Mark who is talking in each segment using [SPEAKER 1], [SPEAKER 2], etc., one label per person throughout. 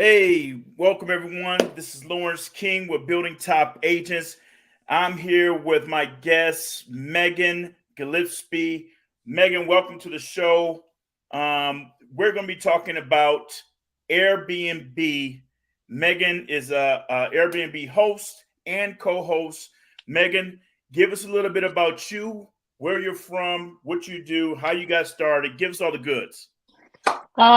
[SPEAKER 1] Hey, welcome everyone. This is Lawrence King with Building Top Agents. I'm here with my guest, Megan Gillispie. Megan, welcome to the show. We're going to be talking about Airbnb. Megan is a Airbnb host and co-host. Megan, give us a little bit about you, where you're from, what you do, how you got started. Give us all the goods.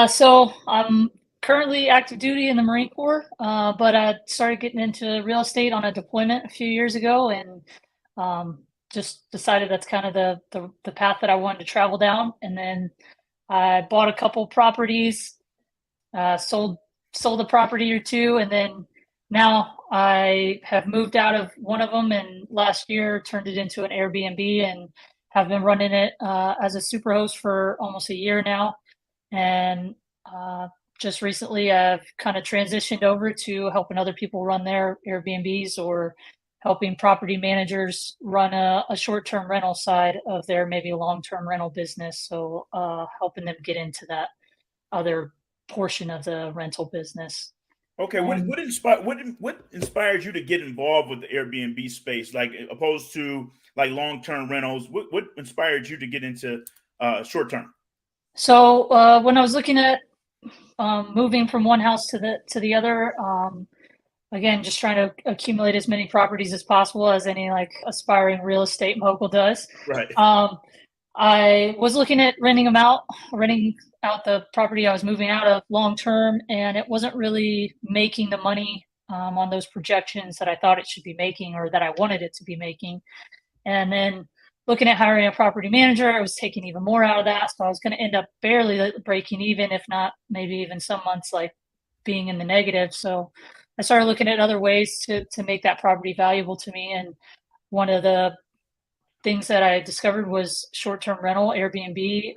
[SPEAKER 2] So I'm currently active duty in the Marine Corps, but I started getting into real estate on a deployment a few years ago, and just decided that's kind of the path that I wanted to travel down. And then I bought a couple properties, sold a property or two, and then now I have moved out of one of them, and last year turned it into an Airbnb and have been running it as a superhost for almost a year now. And just recently, I've kind of transitioned over to helping other people run their Airbnbs or helping property managers run a short-term rental side of their maybe long-term rental business. So helping them get into that other portion of the rental business.
[SPEAKER 1] Okay,
[SPEAKER 2] And
[SPEAKER 1] what inspires you to get involved with the Airbnb space, like opposed to like long term rentals? What inspired you to get into short term?
[SPEAKER 2] so when I was looking at moving from one house to the other, again, just trying to accumulate as many properties as possible, as any like aspiring real estate mogul does.
[SPEAKER 1] Right.
[SPEAKER 2] Um, I was looking at renting out the property I was moving out of long term, and it wasn't really making the money on those projections that I thought it should be making or that I wanted it to be making. And then looking at hiring a property manager, I was taking even more out of that. So I was going to end up barely breaking even, if not maybe even some months like being in the negative. So I started looking at other ways to make that property valuable to me. And one of the things that I discovered was short-term rental, Airbnb,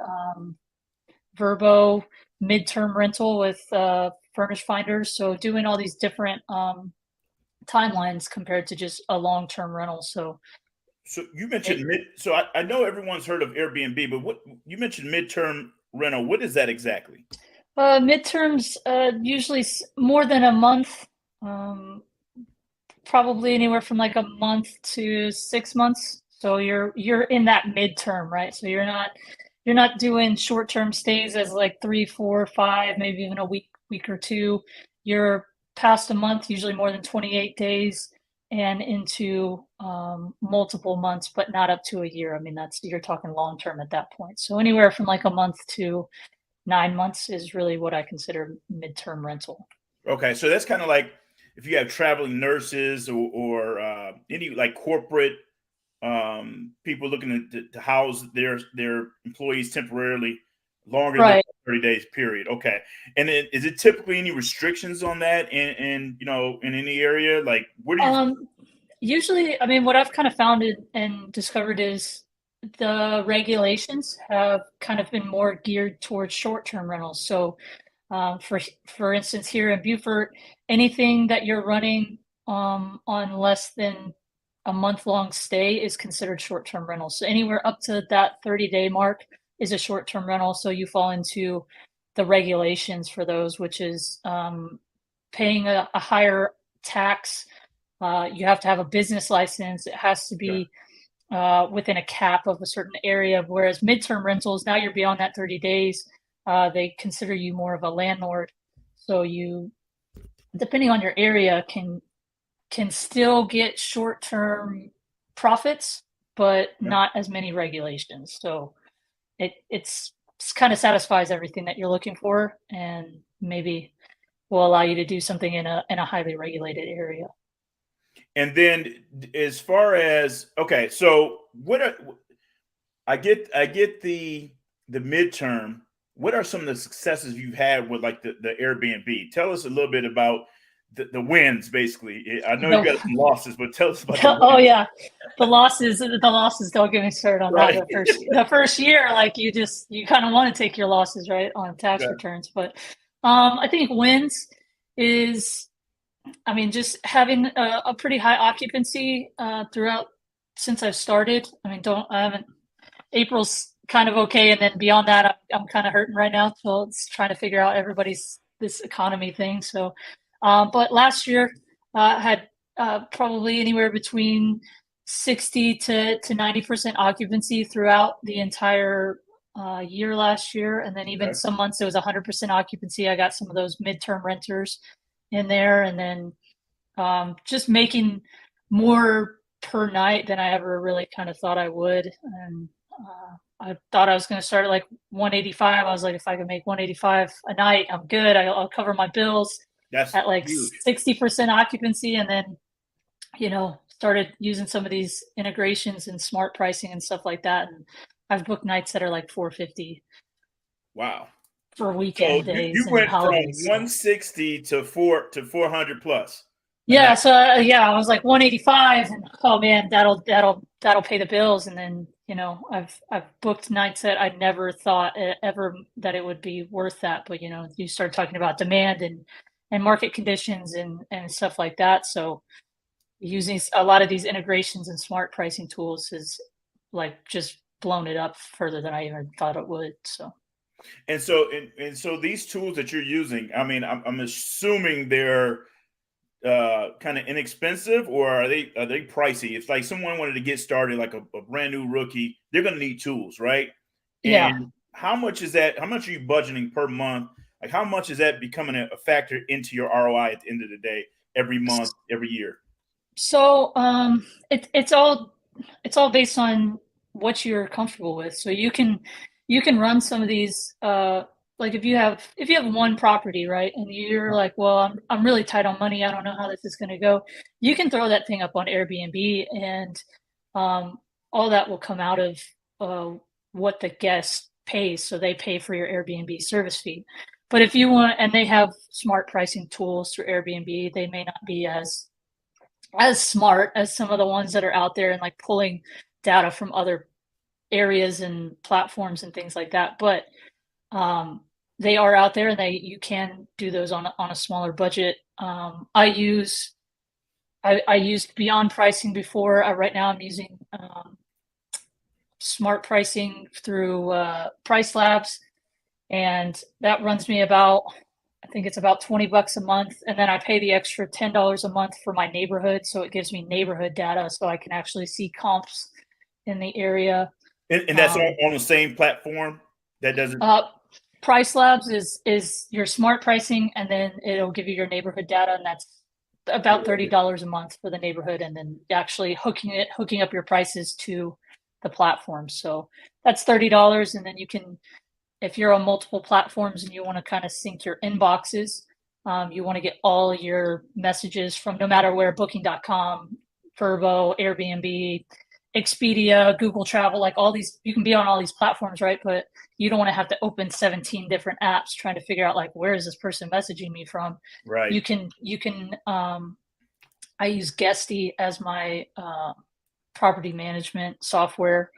[SPEAKER 2] Verbo, midterm rental with furnished finders. So doing all these different timelines compared to just a long-term rental. So
[SPEAKER 1] So you
[SPEAKER 2] it,
[SPEAKER 1] mentioned mid. So I know everyone's heard of Airbnb, but what you mentioned midterm rental. What is that exactly?
[SPEAKER 2] midterms, usually more than a month, um, probably anywhere from like a month to 6 months. So you're in that midterm, right? So you're not doing short term stays as like 3, 4, 5, maybe even a week or two. You're past a month, usually more than 28 days, and into multiple months, but not up to a year. I mean, that's you're talking long term at that point. So anywhere from like a month to 9 months is really what I consider midterm rental.
[SPEAKER 1] Okay, so that's kind of like if you have traveling nurses or any like corporate people looking to house their employees temporarily longer than
[SPEAKER 2] Right.
[SPEAKER 1] 30 days period. Okay, and then is it typically any restrictions on that in in any area? Like, where do you?
[SPEAKER 2] Um, Usually, I mean, what I've kind of found and discovered is the regulations have kind of been more geared towards short-term rentals. So, for instance, here in Beaufort, anything that you're running on less than a month-long stay is considered short-term rental. So anywhere up to that 30-day mark is a short-term rental. So you fall into the regulations for those, which is paying a higher tax. You have to have a business license. It has to
[SPEAKER 1] Okay.
[SPEAKER 2] be within a cap of a certain area. Whereas midterm rentals, now you're beyond that 30 days. They consider you more of a landlord. So you, depending on your area, can still get short-term profits, but
[SPEAKER 1] Yeah.
[SPEAKER 2] not as many regulations. So it's kind of satisfies everything that you're looking for, and maybe will allow you to do something in a highly regulated area.
[SPEAKER 1] And then as far as okay, so what are, I get the midterm. What are some of the successes you've had with like the Airbnb? Tell us a little bit about the wins, basically. I know you
[SPEAKER 2] The
[SPEAKER 1] got some losses, but tell us about the
[SPEAKER 2] oh
[SPEAKER 1] wins.
[SPEAKER 2] yeah, the losses don't get me started on that.
[SPEAKER 1] Right.
[SPEAKER 2] The first year, like you kind of want to take your losses, right, on tax
[SPEAKER 1] Yeah.
[SPEAKER 2] returns. But I think wins is, I mean, just having a pretty high occupancy throughout since I've started. I mean, don't I haven't April's kind of okay, and then beyond that, I'm kind of hurting right now. So it's trying to figure out everybody's this economy thing. So, but last year had probably anywhere between 60 to 90% occupancy throughout the entire year last year. And then even
[SPEAKER 1] Okay.
[SPEAKER 2] some months it was 100% occupancy. I got some of those midterm renters in there, and then just making more per night than I ever really kind of thought I would. And I thought I was going to start at like 185. I was like, if I can make 185 a night, I'm good. I'll cover my bills
[SPEAKER 1] That's
[SPEAKER 2] at like
[SPEAKER 1] huge.
[SPEAKER 2] 60% occupancy. And then, started using some of these integrations and smart pricing and stuff like that. And I've booked nights that are like 450
[SPEAKER 1] Wow.
[SPEAKER 2] for
[SPEAKER 1] So
[SPEAKER 2] weekend
[SPEAKER 1] you
[SPEAKER 2] days and
[SPEAKER 1] went from
[SPEAKER 2] holidays.
[SPEAKER 1] 160 to 400 plus.
[SPEAKER 2] Yeah, so I was like 185, and oh man, that'll pay the bills. And then I've booked nights that I never thought ever that it would be worth that. But you start talking about demand and market conditions and stuff like that. So using a lot of these integrations and smart pricing tools has like just blown it up further than I even thought it would. So.
[SPEAKER 1] And so these tools that you're using, I mean, I'm assuming they're kind of inexpensive, or are they pricey? If like someone wanted to get started, like a brand new rookie, they're going to need tools, right?
[SPEAKER 2] Yeah.
[SPEAKER 1] And how much is that? How much are you budgeting per month? Like how much is that becoming a factor into your ROI at the end of the day, every month, every year?
[SPEAKER 2] So it's all based on what you're comfortable with. So you can run some of these like if you have one property, right? And you're like, well, I'm really tight on money. I don't know how this is going to go. You can throw that thing up on Airbnb, and all that will come out of what the guest pays. So they pay for your Airbnb service fee. But if you want, and they have smart pricing tools through Airbnb, they may not be as smart as some of the ones that are out there and like pulling data from other areas and platforms and things like that. But they are out there, and you can do those on a smaller budget. I used Beyond Pricing before. Right now I'm using smart pricing through Price Labs, and that runs me about, I think it's about $20 a month. And then I pay the extra $10 a month for my neighborhood. So it gives me neighborhood data so I can actually see comps in the area.
[SPEAKER 1] And that's on the same platform that doesn't.
[SPEAKER 2] Price Labs is your smart pricing, and then it'll give you your neighborhood data, and that's about $30 a month for the neighborhood, and then actually hooking up your prices to the platform. So that's $30, and then you can, if you're on multiple platforms and you want to kind of sync your inboxes, you want to get all your messages from no matter where, booking.com, Verbo, Airbnb, Expedia, Google Travel, like all these, you can be on all these platforms, right? But you don't want to have to open 17 different apps trying to figure out like, where is this person messaging me from?
[SPEAKER 1] Right.
[SPEAKER 2] You can, I use Guesty as my property management software.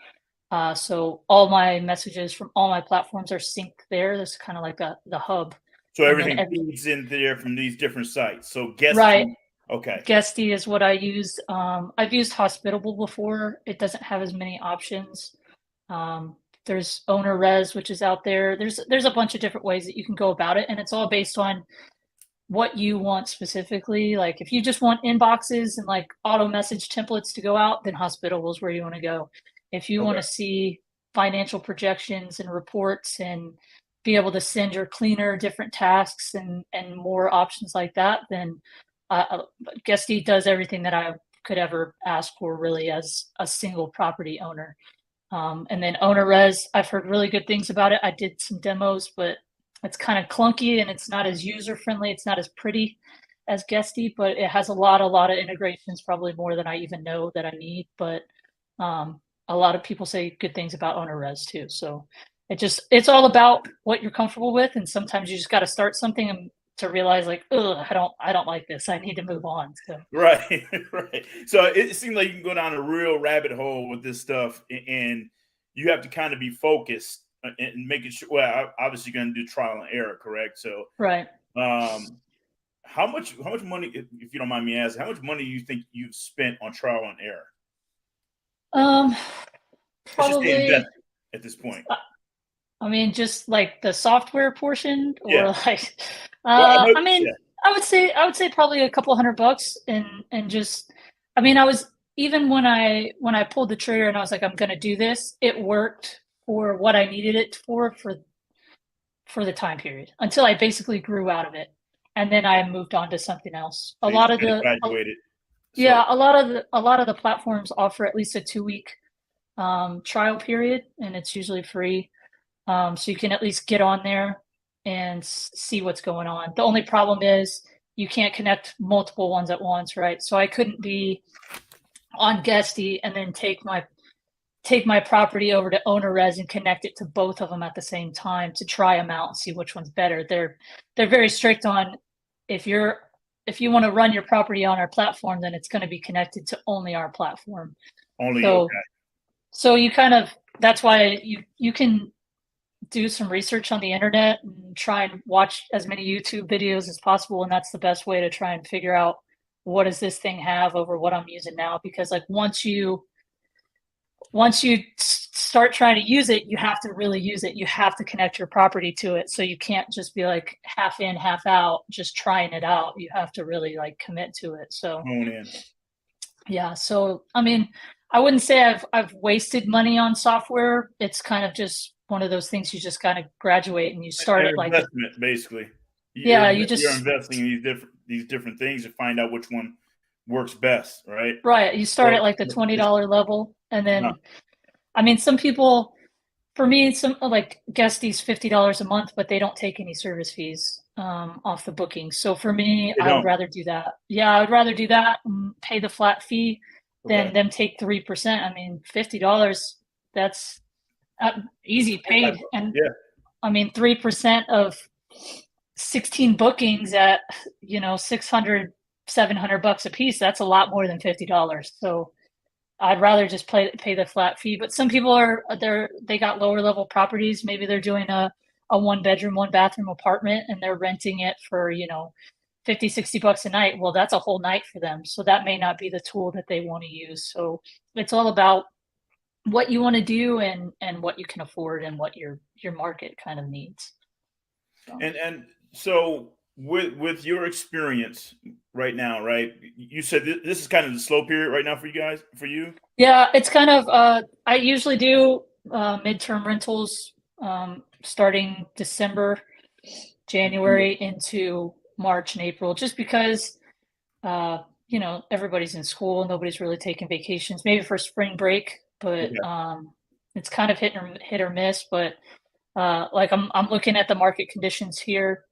[SPEAKER 2] So all my messages from all my platforms are synced there. That's kind of like the hub.
[SPEAKER 1] So everything feeds in there from these different sites. So guest.
[SPEAKER 2] Right.
[SPEAKER 1] Okay.
[SPEAKER 2] Guesty is what I use. I've used Hospitable before. It doesn't have as many options. There's Owner Res, which is out there. There's a bunch of different ways that you can go about it, and it's all based on what you want specifically. Like if you just want inboxes and like auto message templates to go out, then Hospitable is where you want to go. If you want to see financial projections and reports and be able to send your cleaner different tasks and more options like that, then Guesty does everything that I could ever ask for, really, as a single property owner. And then Owner Res, I've heard really good things about it. I did some demos, but it's kind of clunky and it's not as user friendly. It's not as pretty as Guesty, but it has a lot of integrations, probably more than I even know that I need. But a lot of people say good things about Owner Res too. So it's all about what you're comfortable with, and sometimes you just got to start something and to realize like, ugh, I don't like this. I need to move on. So.
[SPEAKER 1] Right, right. So it seems like you can go down a real rabbit hole with this stuff, and you have to kind of be focused and making sure. Well, obviously, you're going to do trial and error, correct? So,
[SPEAKER 2] right.
[SPEAKER 1] How much money, if you don't mind me asking, how much money do you think you've spent on trial and error?
[SPEAKER 2] Probably
[SPEAKER 1] at this point.
[SPEAKER 2] I mean, just like the software portion, or
[SPEAKER 1] Yeah.
[SPEAKER 2] like,
[SPEAKER 1] Well, I know,
[SPEAKER 2] I mean,
[SPEAKER 1] yeah,
[SPEAKER 2] I would say probably a couple $100 and just I mean, I was even when I pulled the trigger and I was like, I'm gonna do this, it worked for what I needed it for the time period until I basically grew out of it. And then I moved on to something else. A
[SPEAKER 1] so you
[SPEAKER 2] lot
[SPEAKER 1] just
[SPEAKER 2] of
[SPEAKER 1] kind of
[SPEAKER 2] the
[SPEAKER 1] graduated. So
[SPEAKER 2] yeah, a lot of the platforms offer at least a 2 week trial period, and it's usually free. So you can at least get on there and see what's going on. The only problem is you can't connect multiple ones at once, right? So I couldn't be on Guesty and then take my property over to owner res and connect it to both of them at the same time to try them out and see which one's better. They're very strict on if you're if you want to run your property on our platform, then it's going to be connected to only our platform.
[SPEAKER 1] only,
[SPEAKER 2] So
[SPEAKER 1] okay.
[SPEAKER 2] so you kind of that's why you can do some research on the internet and try and watch as many YouTube videos as possible, and that's the best way to try and figure out what does this thing have over what I'm using now. Because like once you start trying to use it, you have to really use it. You have to connect your property to it. So you can't just be like half in, half out, just trying it out. You have to really like commit to it. So
[SPEAKER 1] Hone in.
[SPEAKER 2] yeah. So I mean, I wouldn't say I've wasted money on software. It's kind of just one of those things you just kind of graduate and you start
[SPEAKER 1] An
[SPEAKER 2] it like
[SPEAKER 1] investment, basically.
[SPEAKER 2] yeah, you
[SPEAKER 1] You're
[SPEAKER 2] just
[SPEAKER 1] investing in these different things to find out which one works best, right?
[SPEAKER 2] right. You start
[SPEAKER 1] Well,
[SPEAKER 2] at like the $20 level and
[SPEAKER 1] uh,
[SPEAKER 2] then I mean some people for me, some like Guesty's $50 a month, but they don't take any service fees off the booking. So for me,
[SPEAKER 1] they
[SPEAKER 2] I would
[SPEAKER 1] don't.
[SPEAKER 2] rather do that. Yeah, I would rather do that and pay the flat fee
[SPEAKER 1] Okay.
[SPEAKER 2] than them take 3%. I mean, $50, that's easy paid. And
[SPEAKER 1] Yeah.
[SPEAKER 2] I mean, 3% of 16 bookings at, 600, $700 a piece, that's a lot more than $50. So I'd rather just pay the flat fee. But some people they got lower level properties. Maybe they're doing a one bedroom, one bathroom apartment and they're renting it for, 50, $60 a night. Well, that's a whole night for them. So that may not be the tool that they want to use. So it's all about what you want to do and what you can afford and what your market kind of needs. So.
[SPEAKER 1] And so with your experience right now, right? You said this is kind of the slow period right now for you guys, for you.
[SPEAKER 2] Yeah, it's kind of I usually do midterm rentals starting December, January into March and April, just because everybody's in school, nobody's really taking vacations, maybe for spring break, but
[SPEAKER 1] Okay.
[SPEAKER 2] it's kind of hit or miss. But like I'm looking at the market conditions here,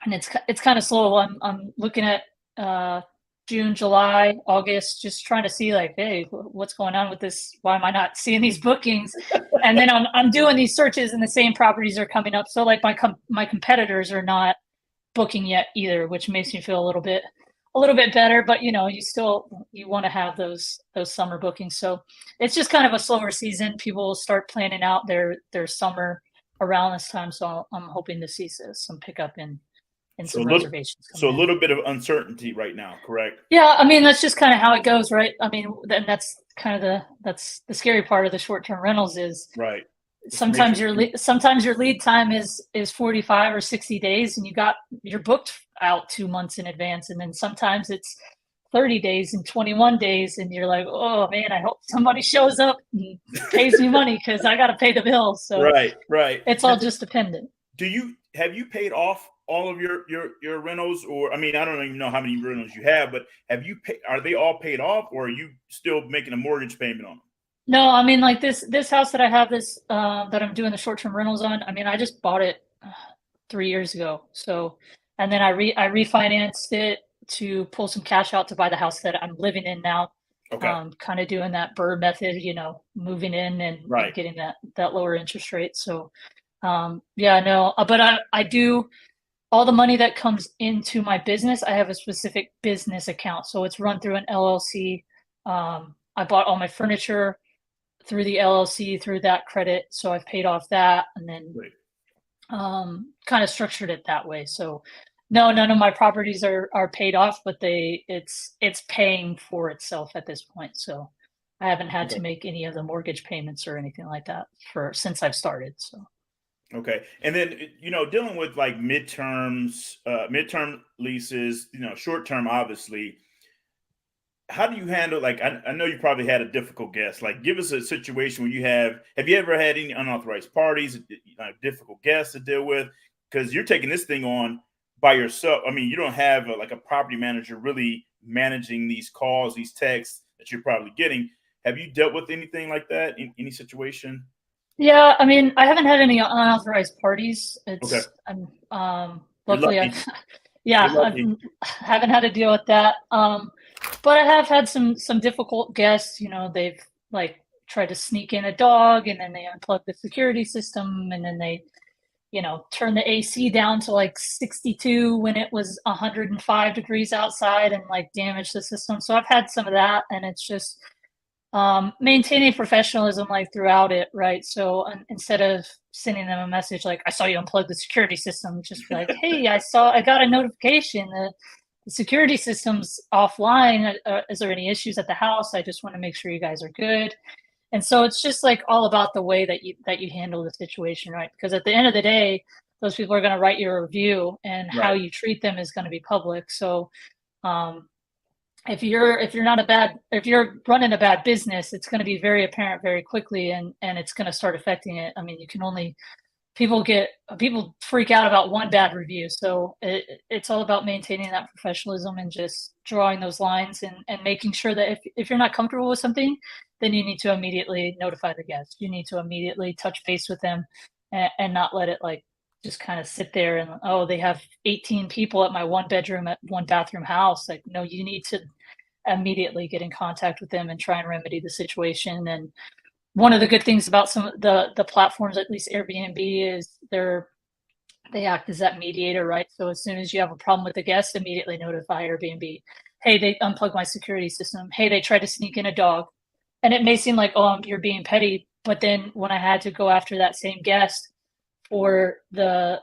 [SPEAKER 2] and it's kind of slow. I'm looking at uh, June, July, August, just trying to see like, hey, what's going on with this? Why am I not seeing these bookings? And then I'm doing these searches, and the same properties are coming up. So like my competitors are not booking yet either, which makes me feel a little bit better. But you want to have those summer bookings. So it's just kind of a slower season. People will start planning out their summer around this time. So I'm hoping to see some pickup in
[SPEAKER 1] So
[SPEAKER 2] some reservations
[SPEAKER 1] so
[SPEAKER 2] coming
[SPEAKER 1] a
[SPEAKER 2] in.
[SPEAKER 1] little bit of uncertainty right now, correct?
[SPEAKER 2] Yeah, I mean that's just kind of how it goes, right? I mean, and that's the scary part of the short-term rentals is
[SPEAKER 1] Right. It's making
[SPEAKER 2] sometimes your lead time is 45 or 60 days and you're booked out 2 months in advance, and then sometimes it's 30 days and 21 days and you're like, oh man, I hope somebody shows up and pays me money because I got to pay the bills. So
[SPEAKER 1] right, right.
[SPEAKER 2] it's all just dependent.
[SPEAKER 1] Have you paid off all of your rentals, or I mean, I don't even know how many rentals you have, but are they all paid off, or are you still making a mortgage payment on them?
[SPEAKER 2] No, I mean like this house that I have that I'm doing the short-term rentals on. I mean, I just bought it 3 years ago. So, and then I refinanced it to pull some cash out to buy the house that I'm living in now.
[SPEAKER 1] Okay.
[SPEAKER 2] Kind of doing that Burr method, moving in and
[SPEAKER 1] Right.
[SPEAKER 2] getting that lower interest rate. So, yeah, no, but I do all the money that comes into my business. I have a specific business account, so it's run through an LLC. I bought all my furniture through the LLC through that credit, so I've paid off that, and then
[SPEAKER 1] Right.
[SPEAKER 2] kind of structured it that way. So no, none of my properties are paid off, but it's paying for itself at this point. So I haven't had
[SPEAKER 1] Okay.
[SPEAKER 2] to make any of the mortgage payments or anything like that for since I've started. So
[SPEAKER 1] Okay. And then, dealing with like midterm leases, short term, obviously, how do you handle, like, I know you probably had a difficult guest. Like, give us a situation where have you ever had any unauthorized parties, difficult guests to deal with? Because you're taking this thing on by yourself. I mean, you don't have like a property manager really managing these calls, these texts that you're probably getting. Have you dealt with anything like that in any situation?
[SPEAKER 2] Yeah, I mean, I haven't had any unauthorized parties.
[SPEAKER 1] Okay.
[SPEAKER 2] I'm
[SPEAKER 1] You're
[SPEAKER 2] luckily
[SPEAKER 1] lucky.
[SPEAKER 2] I've yeah,
[SPEAKER 1] You're lucky.
[SPEAKER 2] haven't had to deal with that. But I have had some difficult guests. They've like tried to sneak in a dog, and then they unplug the security system, and then they turn the AC down to like 62 when it was 105 degrees outside, and like damage the system. So I've had some of that, and it's just maintaining professionalism like throughout it, right? So instead of sending them a message like I saw you unplug the security system, just be like, hey, I got a notification that the security system's offline. Is there any issues at the house? I just want to make sure you guys are good. And so it's just like all about the way that you handle the situation, right? Because at the end of the day, those people are going to write your review, and how
[SPEAKER 1] Right.
[SPEAKER 2] you treat them is going to be public. So um, if you're running a bad business, it's going to be very apparent very quickly, and it's going to start affecting it. I mean, you can only people freak out about one bad review. So it's all about maintaining that professionalism and just drawing those lines, and making sure that if you're not comfortable with something, then you need to immediately notify the guest. You need to immediately touch base with them, and not let it like just kind of sit there and, oh, they have 18 people at my one bedroom at one bathroom house. Like, no, you need to immediately get in contact with them and try and remedy the situation. And one of the good things about some of the platforms, at least Airbnb, is they act as that mediator, right? So as soon as you have a problem with the guest, immediately notify Airbnb. Hey, they unplugged my security system. Hey, they tried to sneak in a dog. And it may seem like, oh, you're being petty, but then when I had to go after that same guest for the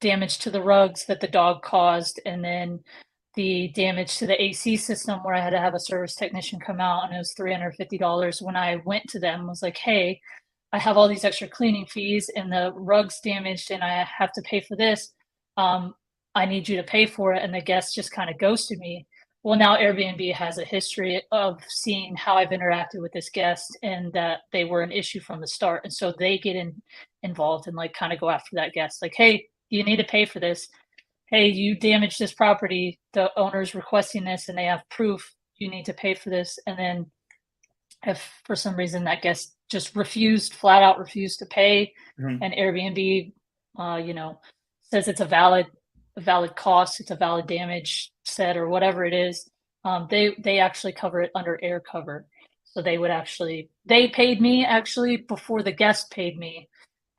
[SPEAKER 2] damage to the rugs that the dog caused, and then the damage to the AC system where I had to have a service technician come out, and it was $350. When I went to them, I was like, hey, I have all these extra cleaning fees, and the rug's damaged, and I have to pay for this. Um, I need you to pay for it. And the guest just kind of ghosted me. Well, now Airbnb has a history of seeing how I've interacted with this guest, and that they were an issue from the start. And so they get involved and like kind of go after that guest. Like, hey, you need to pay for this. Hey, you damaged this property. The owner's requesting this, and they have proof. You need to pay for this. And then if for some reason that guest just flat out refused to pay,
[SPEAKER 1] Mhm.
[SPEAKER 2] and Airbnb, says it's a valid cost, it's a valid damage set or whatever it is, they actually cover it under air cover. So they paid me actually before the guest paid me,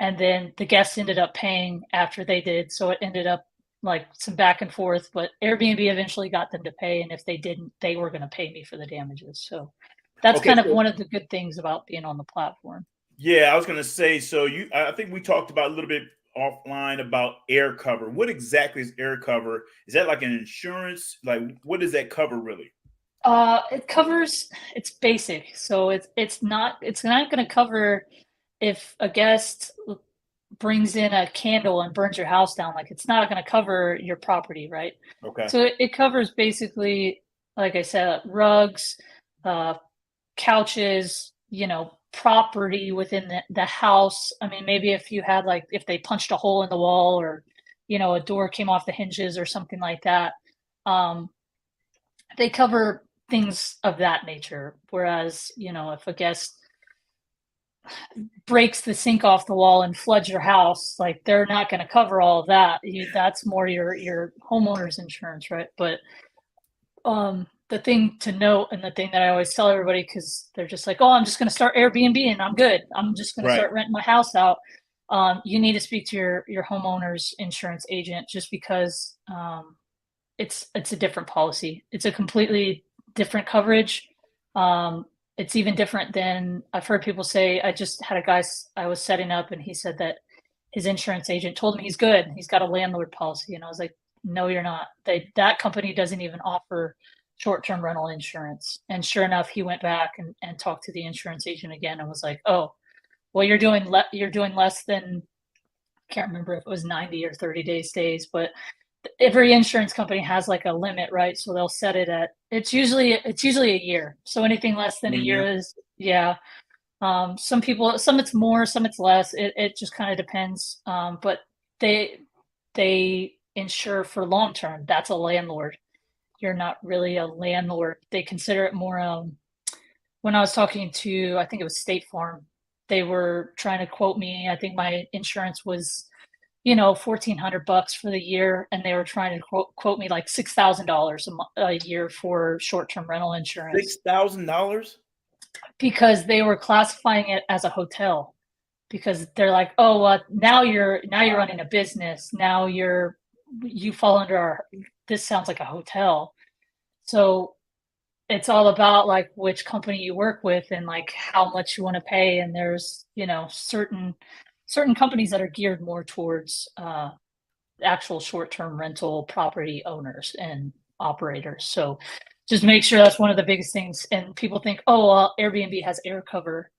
[SPEAKER 2] and then the guest ended up paying after they did. So it ended up like some back and forth, but Airbnb eventually got them to pay, and if they didn't, they were going to pay me for the damages. So that's
[SPEAKER 1] Okay.
[SPEAKER 2] kind of
[SPEAKER 1] So
[SPEAKER 2] one of the good things about being on the platform.
[SPEAKER 1] yeah, I was gonna say. So I think we talked about a little bit offline about air cover. What exactly is air cover? Is that like an insurance? Like, what does that cover really?
[SPEAKER 2] It's basic, so it's not going to cover if a guest brings in a candle and burns your house down. Like, it's not going to cover your property, right?
[SPEAKER 1] Okay.
[SPEAKER 2] So it covers basically, like I said, rugs, uh, couches, property within the house. I mean, maybe if you had like if they punched a hole in the wall, or a door came off the hinges or something like that. Um, they cover things of that nature. Whereas, if a guest breaks the sink off the wall and floods your house, like, they're not going to cover all of that. That's more your homeowner's insurance, right? But the thing to note, and the thing that I always tell everybody, because they're just like, oh, I'm just going to start Airbnb and I'm good. I'm just going to
[SPEAKER 1] Right.
[SPEAKER 2] start renting my house out. You need to speak to your homeowner's insurance agent, just because it's a different policy. It's a completely different coverage. It's even different than I've heard people say. I just had a guy I was setting up, and he said that his insurance agent told him he's good. He's got a landlord policy, and I was like, no, you're not. That company doesn't even offer short-term rental insurance. And sure enough, he went back and talked to the insurance agent again and was like, oh, well, you're doing less than, I can't remember if it was 90 or 30 day stays, but every insurance company has like a limit, right? So they'll set it at, it's usually a year. So anything less than a
[SPEAKER 1] 1
[SPEAKER 2] year
[SPEAKER 1] year.
[SPEAKER 2] is, yeah. Some people, some it's more, some it's less. It just kind of depends. But they they insure for long term. That's a landlord. You're not really a landlord. They consider it more. When I was talking to, I think it was State Farm, they were trying to quote me. I think my insurance was, 1,400 bucks for the year, and they were trying to quote me like $6,000 a year for short term rental insurance
[SPEAKER 1] $6,000.
[SPEAKER 2] because they were classifying it as a hotel. Because they're like, oh, now you're
[SPEAKER 1] Wow.
[SPEAKER 2] running a business. Now you fall under our. This sounds like a hotel. So it's all about like which company you work with and like how much you want to pay. And there's certain companies that are geared more towards actual short-term rental property owners and operators. So just make sure that's one of the biggest things. And people think, oh, well, Airbnb has air cover.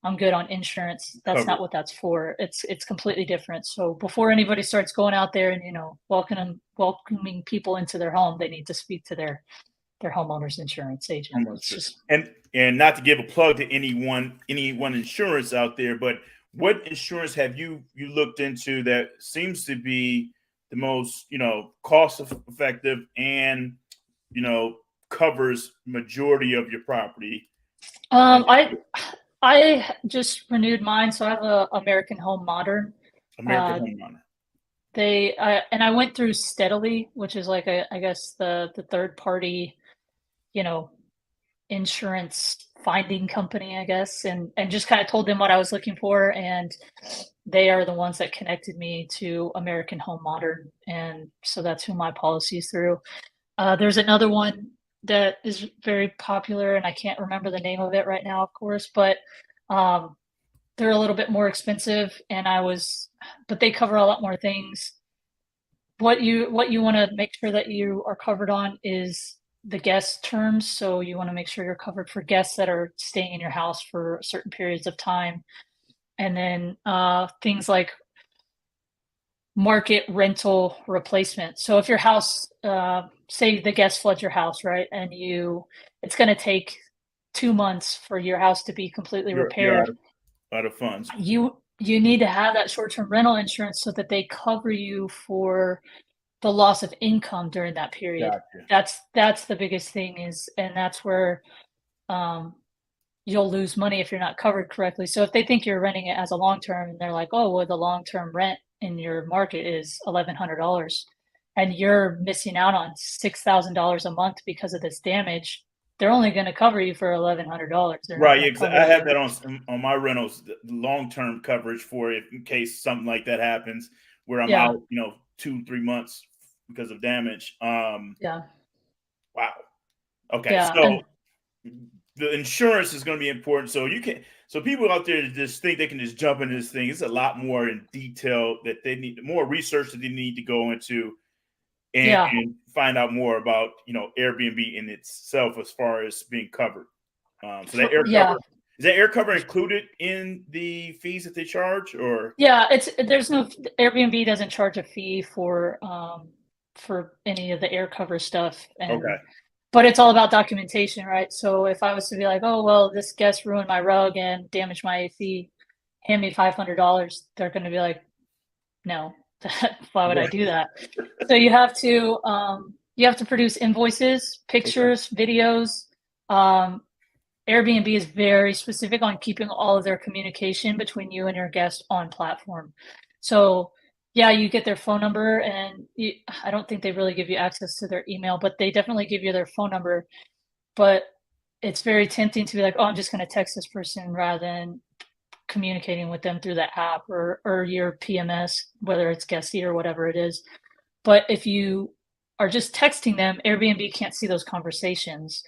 [SPEAKER 2] I'm good on insurance. That's not
[SPEAKER 1] Covered.
[SPEAKER 2] what that's for. It's completely different. So before anybody starts going out there and welcoming people into their home, they need to speak to their homeowner's insurance agent.
[SPEAKER 1] Almost
[SPEAKER 2] It's
[SPEAKER 1] sure.
[SPEAKER 2] just
[SPEAKER 1] And not to give a plug to anyone insurance out there, but what insurance have you looked into that seems to be the most cost effective and covers majority of your property?
[SPEAKER 2] um I I just renewed mine, so I have a American Home Modern.
[SPEAKER 1] American
[SPEAKER 2] Uh,
[SPEAKER 1] Homeowner.
[SPEAKER 2] and I went through Steadily, which is like I guess the third party, you know, insurance finding company, I guess, and just kind of told them what I was looking for, and they are the ones that connected me to American Home Modern, and so that's who my policy is through. There's another one that is very popular, and I can't remember the name of it right now, of course, but um, they're a little bit more expensive, but they cover a lot more things. What you want to make sure that you are covered on is the guest terms. So you want to make sure you're covered for guests that are staying in your house for certain periods of time, and then things like market rental replacement. So if your house, say the guest floods your house, right, and it's going to take 2 months for your house to be completely
[SPEAKER 1] You're
[SPEAKER 2] repaired,
[SPEAKER 1] out of funds.
[SPEAKER 2] you need to have that short-term rental insurance so that they cover you for the loss of income during that period.
[SPEAKER 1] Gotcha.
[SPEAKER 2] That's the biggest thing and that's where um, you'll lose money if you're not covered correctly. So if they think you're renting it as a long term and they're like, oh, well, the long term rent in your market is $1,100, and you're missing out on $6,000 a month because of this damage, they're only going to cover you for $1,100. They're not
[SPEAKER 1] Right.
[SPEAKER 2] going to
[SPEAKER 1] Yeah,
[SPEAKER 2] cover
[SPEAKER 1] I have
[SPEAKER 2] you.
[SPEAKER 1] that on my rentals, long term coverage for if in case something like that happens where I'm
[SPEAKER 2] Yeah,
[SPEAKER 1] out, 2-3 months because of damage.
[SPEAKER 2] yeah,
[SPEAKER 1] Wow. Okay.
[SPEAKER 2] yeah,
[SPEAKER 1] So
[SPEAKER 2] and
[SPEAKER 1] the insurance is going to be important. So people out there that just think they can just jump into this thing. It's a lot more in detail that they need, more research that they need to go into
[SPEAKER 2] yeah.
[SPEAKER 1] and find out more about, Airbnb in itself as far as being covered. So that air
[SPEAKER 2] Yeah,
[SPEAKER 1] cover, is that air cover included in the fees that they charge or?
[SPEAKER 2] yeah, there's no Airbnb doesn't charge a fee for any of the air cover stuff,
[SPEAKER 1] Okay.
[SPEAKER 2] and but it's all about documentation, right? So if I was to be like, oh well, this guest ruined my rug and damaged my AC, hand me $500, they're going to be like, no, why would I
[SPEAKER 1] Right.
[SPEAKER 2] do that? So you have to produce invoices,
[SPEAKER 1] Okay.
[SPEAKER 2] pictures, videos. Um, Airbnb is very specific on keeping all of their communication between you and your guest on platform. So, yeah, you get their phone number, and I don't think they really give you access to their email, but they definitely give you their phone number. But it's very tempting to be like, oh, I'm just going to text this person rather than communicating with them through the app or your PMS, whether it's Guesty or whatever it is. But if you are just texting them, Airbnb can't see those conversations.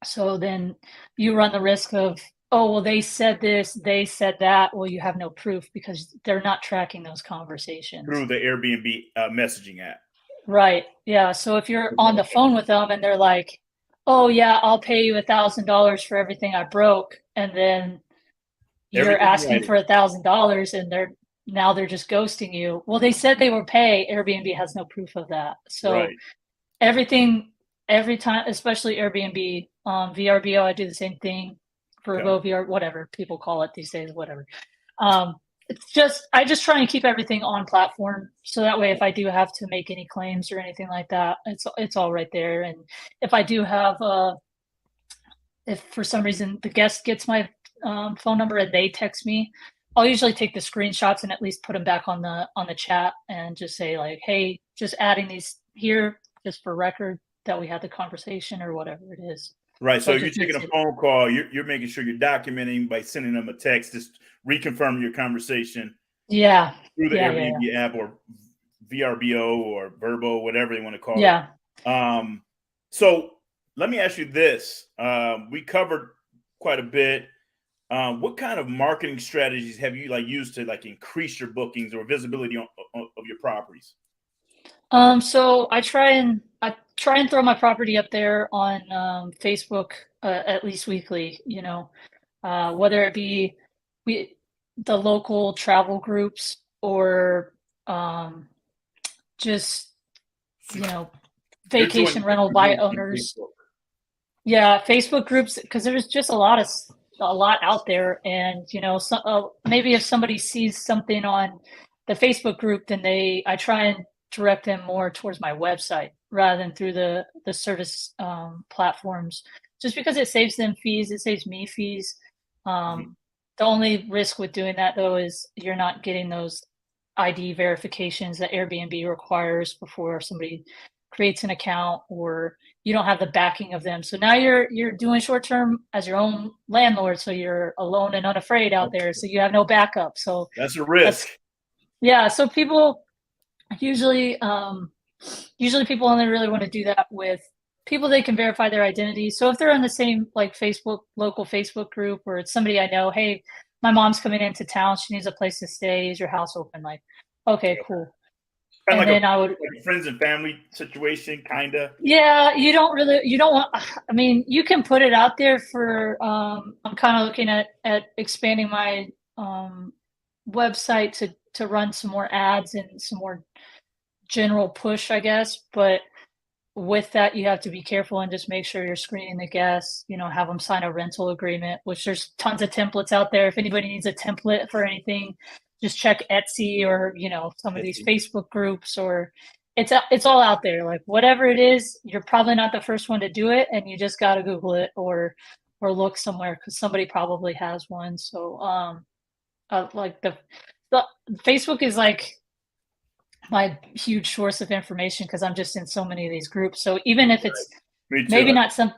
[SPEAKER 2] So then you run the risk of, oh, well, they said this, they said that. Well, you have no proof because they're not tracking those conversations.
[SPEAKER 1] Through the Airbnb messaging app.
[SPEAKER 2] Right. Yeah. So if you're on the
[SPEAKER 1] Okay.
[SPEAKER 2] phone with them and they're like, oh, yeah, I'll pay you $1,000 for everything I broke. And then, you're
[SPEAKER 1] Everything's in
[SPEAKER 2] asking
[SPEAKER 1] writing.
[SPEAKER 2] for $1,000 and they're just ghosting you. Well, they said they will pay. Airbnb has no proof of that. So
[SPEAKER 1] Right.
[SPEAKER 2] everything, every time, especially Airbnb, VRBO, I do the same thing.
[SPEAKER 1] Okay.
[SPEAKER 2] Verbo, VR, whatever people call it these days, whatever. Um, I just try and keep everything on platform. So that way, if I do have to make any claims or anything like that, it's all right there. And if I do have, if for some reason the guest gets my phone number and they text me, I'll usually take the screenshots and at least put them back on the chat and just say like, hey, just adding these here just for record that we had the conversation or whatever it is.
[SPEAKER 1] Right.
[SPEAKER 2] So
[SPEAKER 1] So
[SPEAKER 2] it
[SPEAKER 1] you're
[SPEAKER 2] just
[SPEAKER 1] taking
[SPEAKER 2] makes
[SPEAKER 1] a
[SPEAKER 2] it,
[SPEAKER 1] phone call. You're making sure you're documenting by sending them a text, just reconfirming your conversation
[SPEAKER 2] yeah,
[SPEAKER 1] through the
[SPEAKER 2] yeah, yeah, yeah,
[SPEAKER 1] Airbnb app or VRBO or Verbo, whatever they want to call it.
[SPEAKER 2] yeah.
[SPEAKER 1] So let me ask you this: we covered quite a bit. What kind of marketing strategies have you like used to like increase your bookings or visibility of your properties?
[SPEAKER 2] So I try and throw my property up there on Facebook at least weekly. Whether it be we the local travel groups or um, just
[SPEAKER 1] So
[SPEAKER 2] you know
[SPEAKER 1] you're doing
[SPEAKER 2] vacation rental by
[SPEAKER 1] groups on
[SPEAKER 2] owners.
[SPEAKER 1] Facebook.
[SPEAKER 2] Yeah, Facebook groups because there's just a lot out there, and maybe if somebody sees something on the Facebook group, then I try and direct them more towards my website rather than through the service platforms, just because it saves them fees, it saves me fees.
[SPEAKER 1] Mhm.
[SPEAKER 2] The only risk with doing that though is you're not getting those ID verifications that Airbnb requires before somebody creates an account, or you don't have the backing of them. So now you're doing short term as your own landlord, so you're alone and unafraid out there. So you have no backup. So
[SPEAKER 1] That's a risk.
[SPEAKER 2] that's yeah. So people usually usually people only really want to do that with people they can verify their identity. So if they're in the same like Facebook local Facebook group, or it's somebody I know, hey, my mom's coming into town, she needs a place to stay. Is your house open? Like, okay, cool.
[SPEAKER 1] Kind
[SPEAKER 2] And
[SPEAKER 1] of like
[SPEAKER 2] then I would
[SPEAKER 1] like a friends and family situation, kind of.
[SPEAKER 2] yeah, you don't want, I mean, you can put it out there for I'm kind of looking at expanding my website to run some more ads and some more general push, I guess, but with that you have to be careful and just make sure you're screening the guests, have them sign a rental agreement, which there's tons of templates out there. If anybody needs a template for anything, just check Etsy or some of these Facebook groups, or it's all out there. Like whatever it is, you're probably not the first one to do it, and you just got to Google it or look somewhere because somebody probably has one. So like the Facebook is like my huge source of information because I'm just in so many of these groups. So even if it's
[SPEAKER 1] Me too.
[SPEAKER 2] maybe not some,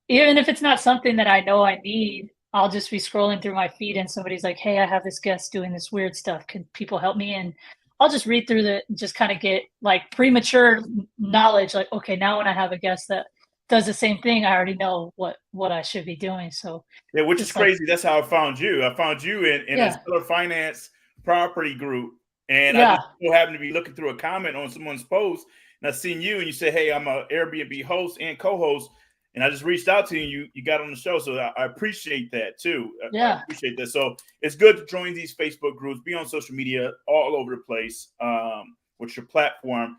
[SPEAKER 2] even if it's not something that I know I need, I'll just be scrolling through my feed and somebody's like, "Hey, I have this guest doing this weird stuff. Can people help me?" And I'll just read through just kind of get like premature knowledge. Like, okay, now when I have a guest that does the same thing, I already know what I should be doing. So
[SPEAKER 1] Yeah, which is
[SPEAKER 2] just like,
[SPEAKER 1] crazy. That's how I found you. I found you in a
[SPEAKER 2] yeah,
[SPEAKER 1] seller finance property group, and I just
[SPEAKER 2] yeah,
[SPEAKER 1] so happened to be looking through a comment on someone's post, and I seen you, and you said, "Hey, I'm a Airbnb host and co-host," and I just reached out to you. And you got on the show, so I appreciate that too. I
[SPEAKER 2] yeah.
[SPEAKER 1] appreciate that. So it's good to join these Facebook groups, be on social media all over the place with your platform.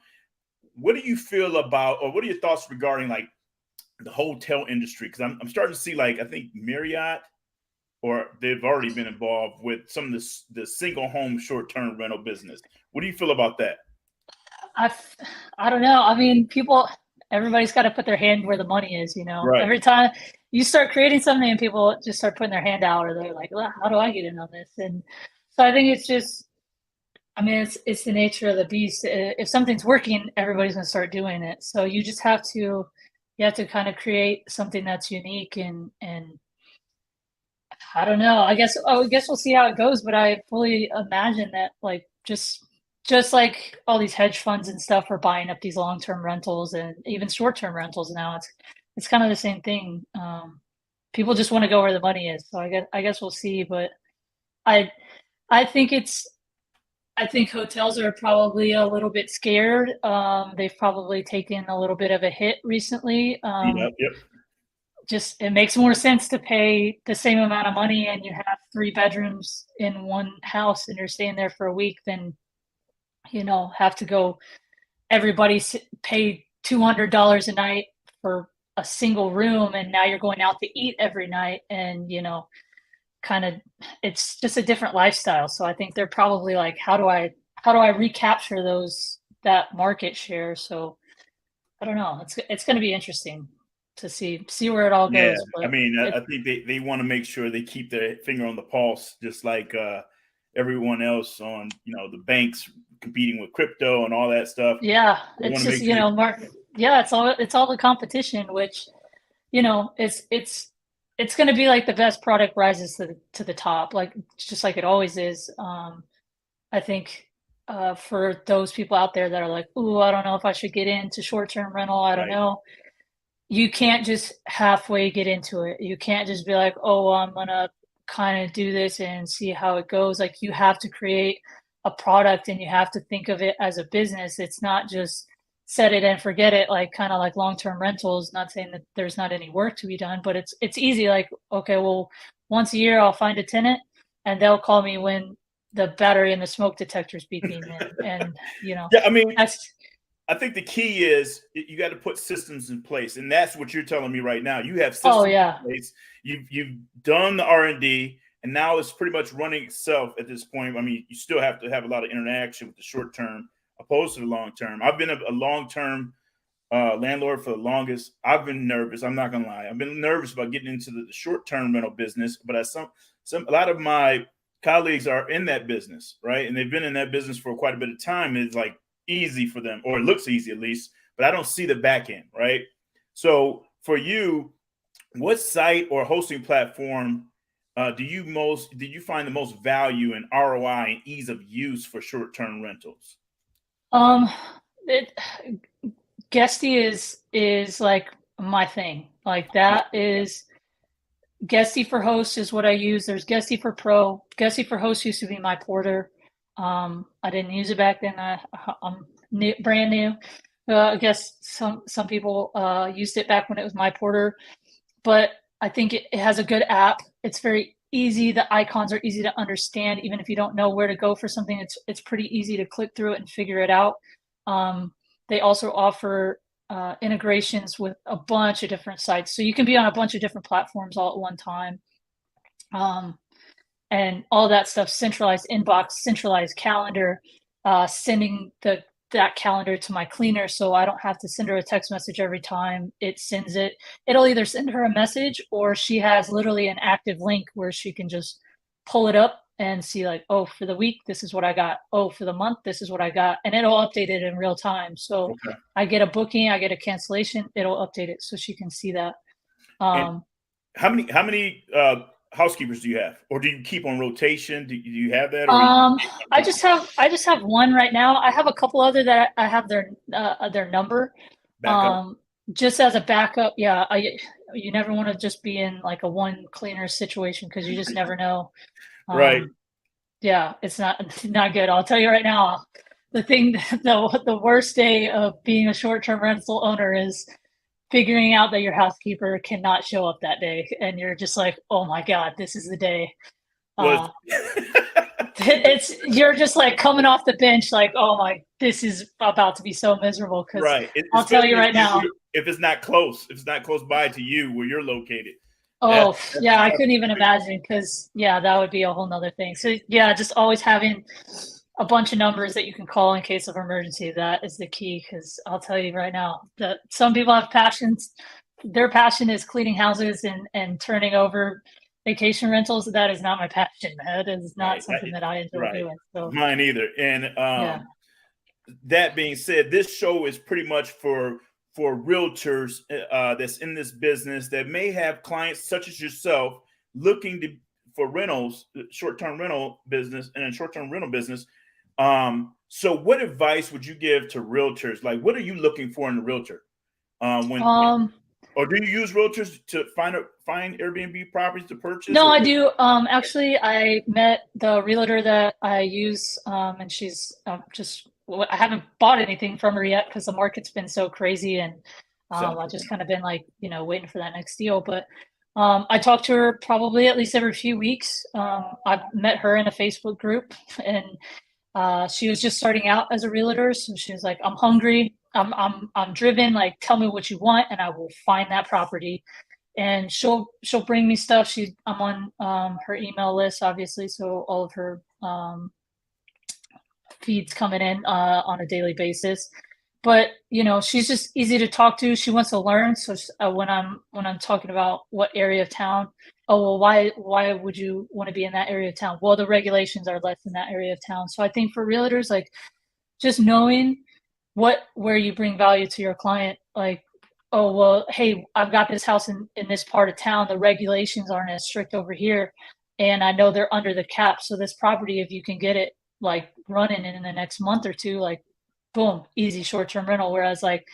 [SPEAKER 1] What do you feel about, or what are your thoughts regarding like the hotel industry? Because I'm starting to see like I think Marriott or they've already been involved with some of the single home short term rental business. What do you feel about that?
[SPEAKER 2] I, I don't know. I mean, everybody's got to put their hand where the money is,
[SPEAKER 1] Right.
[SPEAKER 2] Every time you start creating something and people just start putting their hand out, or they're like, well, how do I get in on this? And so I think it's just, I mean, it's the nature of the beast. If something's working, everybody's going to start doing it. So you have to kind of create something that's unique and I don't know. I guess we'll see how it goes, but I fully imagine that like just like all these hedge funds and stuff are buying up these long-term rentals and even short-term rentals now. It's kind of the same thing. People just want to go where the money is. So I guess we'll see, but I I think I think hotels are probably a little bit scared. They've probably taken a little bit of a hit recently.
[SPEAKER 1] Yep. Yep.
[SPEAKER 2] just it makes more sense to pay the same amount of money and you have 3 bedrooms in one house and you're staying there for a week than have to go everybody pay $200 a night for a single room, and now you're going out to eat every night, and kind of it's just a different lifestyle. So I think they're probably like, how do I recapture that market share? So I don't know. It's going to be interesting to see where it all
[SPEAKER 1] Yeah,
[SPEAKER 2] goes.
[SPEAKER 1] I
[SPEAKER 2] But
[SPEAKER 1] mean, I think they want to make sure they keep their finger on the pulse, just like everyone else on the banks competing with crypto and all that stuff.
[SPEAKER 2] yeah,
[SPEAKER 1] They
[SPEAKER 2] it's
[SPEAKER 1] want to
[SPEAKER 2] just
[SPEAKER 1] make sure.
[SPEAKER 2] Mark. Yeah, it's all the competition, which it's going to be like the best product rises to the top, like just like it always is. I think for those people out there that are like, "Ooh, I don't know if I should get into short-term rental. I don't
[SPEAKER 1] Right.
[SPEAKER 2] know." You can't just halfway get into it. You can't just be like, "Oh, I'm gonna kind of do this and see how it goes." Like you have to create a product and you have to think of it as a business. It's not just set it and forget it, like kind of like long-term rentals. Not saying that there's not any work to be done, but it's easy. Like, okay, well, once a year I'll find a tenant and they'll call me when the battery and the smoke detector is beeping, and
[SPEAKER 1] Yeah, I mean,
[SPEAKER 2] that's
[SPEAKER 1] I think the key is you got to put systems in place, and that's what you're telling me right now. You have
[SPEAKER 2] oh
[SPEAKER 1] systems
[SPEAKER 2] yeah,
[SPEAKER 1] in place. You've done the R&D, and now it's pretty much running itself at this point. I mean, you still have to have a lot of interaction with the short term opposed to the long term. I've been a long term landlord for the longest. I've been nervous. I'm not gonna lie. I've been nervous about getting into the short term rental business, but a lot of my colleagues are in that business, right? And they've been in that business for quite a bit of time. And it's like easy for them, or it looks easy at least, but I don't see the back end, right? So for you, what site or hosting platform do you find the most value in ROI and ease of use for short-term rentals?
[SPEAKER 2] um, it Guesty is like my thing. Like that is Guesty for Host is what I use. There's Guesty for Pro. Guesty for Host used to be my porter. I didn't use it back then. I'm brand new. I guess some people used it back when it was my porter, but I think it has a good app. It's very easy. The icons are easy to understand. Even if you don't know where to go for something, it's pretty easy to click through it and figure it out. Um, they also offer integrations with a bunch of different sites, so you can be on a bunch of different platforms all at one time. Um, and all that stuff, centralized inbox, centralized calendar, sending that calendar to my cleaner so I don't have to send her a text message every time it sends it. It'll either send her a message or she has literally an active link where she can just pull it up and see like, oh, for the week, this is what I got. Oh, for the month, this is what I got. And it'll update it in real time. So
[SPEAKER 1] Okay.
[SPEAKER 2] I get a booking, I get a cancellation, it'll update it so she can see that.
[SPEAKER 1] And
[SPEAKER 2] Um,
[SPEAKER 1] how many housekeepers do you have, or do you keep on rotation? Do you have that, or
[SPEAKER 2] Um, I just have one right now. I have a couple other that I have their number,
[SPEAKER 1] backup?
[SPEAKER 2] um, just as a backup. Yeah, you never want to just be in like a one cleaner situation because you just never know.
[SPEAKER 1] Right.
[SPEAKER 2] Um, yeah, it's not good. I'll tell you right now. The thing, the worst day of being a short-term rental owner is figuring out that your housekeeper cannot show up that day, and you're just like, oh my God, this is the day.
[SPEAKER 1] Was
[SPEAKER 2] Uh, it's you're just like coming off the bench like, oh my, this is about to be so miserable because
[SPEAKER 1] right,
[SPEAKER 2] I'll tell you
[SPEAKER 1] especially
[SPEAKER 2] right now.
[SPEAKER 1] if it's not close, if it's not close by to you where you're located. That's
[SPEAKER 2] Oh
[SPEAKER 1] that's
[SPEAKER 2] yeah,
[SPEAKER 1] the
[SPEAKER 2] I
[SPEAKER 1] tough
[SPEAKER 2] couldn't even
[SPEAKER 1] situation.
[SPEAKER 2] imagine because yeah, that would be a whole nother thing. So yeah, just always having a bunch of numbers that you can call in case of emergency. That is the key because I'll tell you right now that some people have passions. Their passion is cleaning houses and turning over vacation rentals. That is not my passion. That is not
[SPEAKER 1] Right.
[SPEAKER 2] something that I enjoy
[SPEAKER 1] Right.
[SPEAKER 2] doing. So
[SPEAKER 1] Mine either. And
[SPEAKER 2] yeah.
[SPEAKER 1] that being said, this show is pretty much for realtors that's in this business that may have clients such as yourself looking for rentals, short-term rental business, and a short-term rental business. So what advice would you give to realtors? Like, what are you looking for in a realtor? When
[SPEAKER 2] Um,
[SPEAKER 1] or do you use realtors to find Airbnb properties to purchase?
[SPEAKER 2] no,
[SPEAKER 1] Or
[SPEAKER 2] I do. Actually, I met the realtor that I use, and she's I haven't bought anything from her yet because the market's been so crazy, and I just kind of been like, waiting for that next deal. But I talk to her probably at least every few weeks. I've met her in a Facebook group, and she was just starting out as a realtor. So she was like, I'm hungry. I'm driven. Like, tell me what you want, and I will find that property. And she'll bring me stuff. I'm on her email list, obviously, so all of her feeds coming in on a daily basis. But she's just easy to talk to. She wants to learn. So when I'm talking about what area of town, oh well, why would you want to be in that area of town? Well, the regulations are less in that area of town. So I think for realtors, like, just knowing where you bring value to your client, like, oh well, hey, I've got this house in this part of town. The regulations aren't as strict over here, and I know they're under the cap. So this property, if you can get it like running in the next month or two, like, boom, easy short-term rental. Whereas like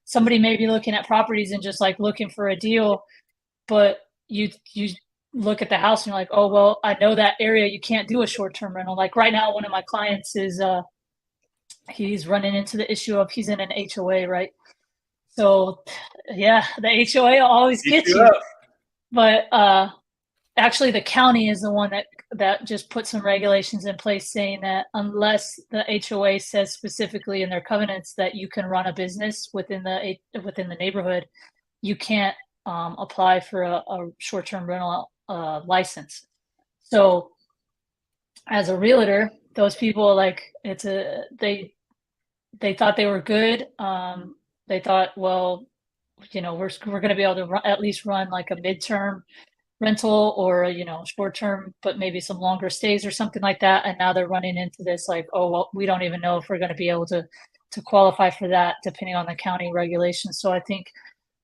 [SPEAKER 2] somebody may be looking at properties and just like looking for a deal, but you look at the house and you're like, oh well, I know that area you can't do a short-term rental. Like right now, one of my clients is he's running into the issue of he's in an HOA, right? So yeah, the HOA will always get you. But actually the county is the one that just put some regulations in place saying that unless the HOA says specifically in their covenants that you can run a business within the neighborhood, you can't apply for a short-term rental license. So as a realtor, those people, like, they thought they were good. They thought, well, we're going to be able to at least run like a midterm rental or short term, but maybe some longer stays or something like that. And now they're running into this like, oh well, we don't even know if we're going to be able to qualify for that depending on the county regulations. So I think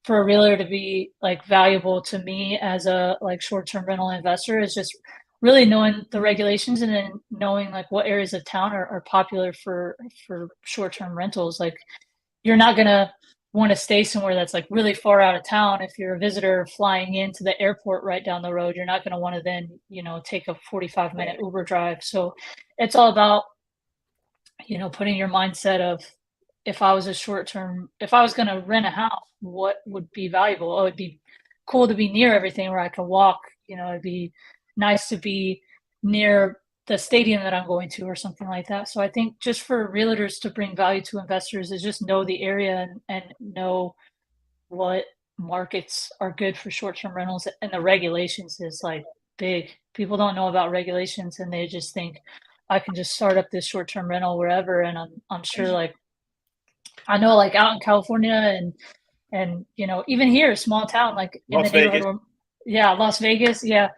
[SPEAKER 2] for a realtor to be like valuable to me as a like short term rental investor is just really knowing the regulations and then knowing like what areas of town are popular for short term rentals. Like, you're not going to want to stay somewhere that's like really far out of town. If you're a visitor flying into the airport right down the road, you're not going to want to then, take a 45-minute Uber drive. So it's all about, putting your mindset of, if I was going to rent a house, what would be valuable? Oh, it'd be cool to be near everything where I can walk. It'd be nice to be near the stadium that I'm going to or something like that. So I think just for realtors to bring value to investors is just know the area and know what markets are good for short-term rentals. And the regulations is like big. People don't know about regulations and they just think I can just start up this short-term rental wherever. And I'm sure, like, I know like out in California and even here, small town, like in the neighborhood where, yeah, Las Vegas, yeah,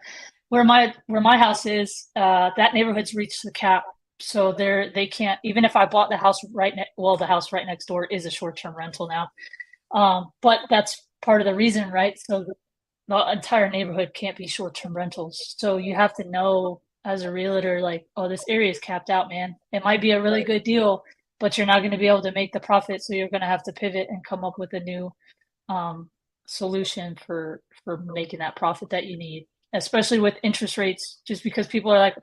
[SPEAKER 2] where my house is, that neighborhood's reached the cap. So they can't, even if I bought the house the house right next door is a short-term rental now. But that's part of the reason, right? So the entire neighborhood can't be short-term rentals. So you have to know as a realtor, like, oh, this area is capped out, man. It might be a really good deal, but you're not going to be able to make the profit. So you're going to have to pivot and come up with a new solution for making that profit that you need, especially with interest rates, just because people are like,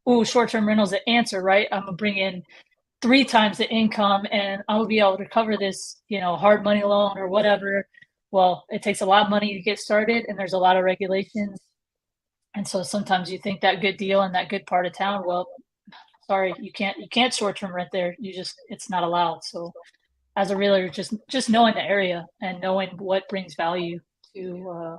[SPEAKER 2] oh, short-term rentals the answer, right? I'm gonna bring in 3 times the income and I'll be able to cover this, hard money loan or whatever. Well, it takes a lot of money to get started and there's a lot of regulations. And so sometimes you think that good deal in that good part of town, well, sorry, you can't short-term rent there. It's not allowed. So as a realtor, just knowing the area and knowing what brings value to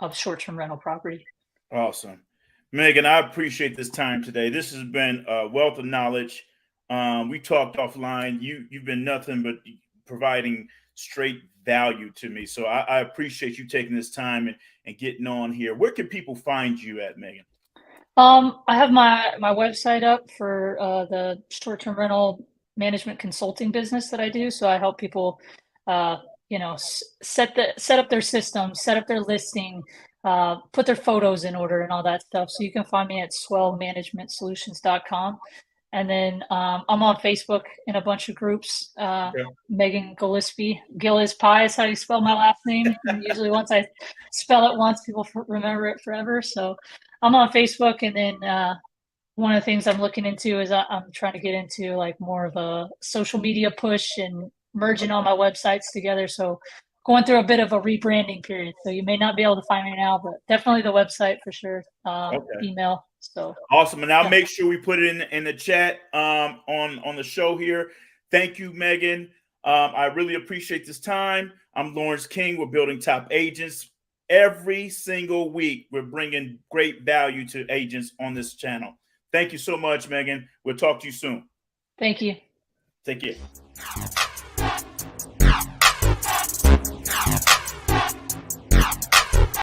[SPEAKER 2] of short-term rental property.
[SPEAKER 1] Awesome. Megan, I appreciate this time today. This has been a wealth of knowledge. We talked offline. You've been nothing but providing straight value to me. So I appreciate you taking this time and getting on here. Where can people find you at, Megan?
[SPEAKER 2] I have my website up for the short-term rental management consulting business that I do. So I help people, set up their system, set up their listing, put their photos in order and all that stuff. So you can find me at swellmanagementsolutions.com. And then I'm on Facebook in a bunch of groups. Megan Gillispie. Gillispie is how you spell my last name. And usually once I spell it once, people remember it forever. So I'm on Facebook. And then one of the things I'm looking into is I'm trying to get into like more of a social media push and merging all my websites together. So going through a bit of a rebranding period. So you may not be able to find me now, but definitely the website for sure.
[SPEAKER 1] Okay.
[SPEAKER 2] Email. So
[SPEAKER 1] Awesome. And I'll
[SPEAKER 2] yeah.
[SPEAKER 1] make sure we put it in the chat on the show here. Thank you, Megan. I really appreciate this time. I'm Lawrence King. We're building top agents. Every single week, we're bringing great value to agents on this channel. Thank you so much, Megan. We'll talk to you soon.
[SPEAKER 2] Thank you.
[SPEAKER 1] Take care.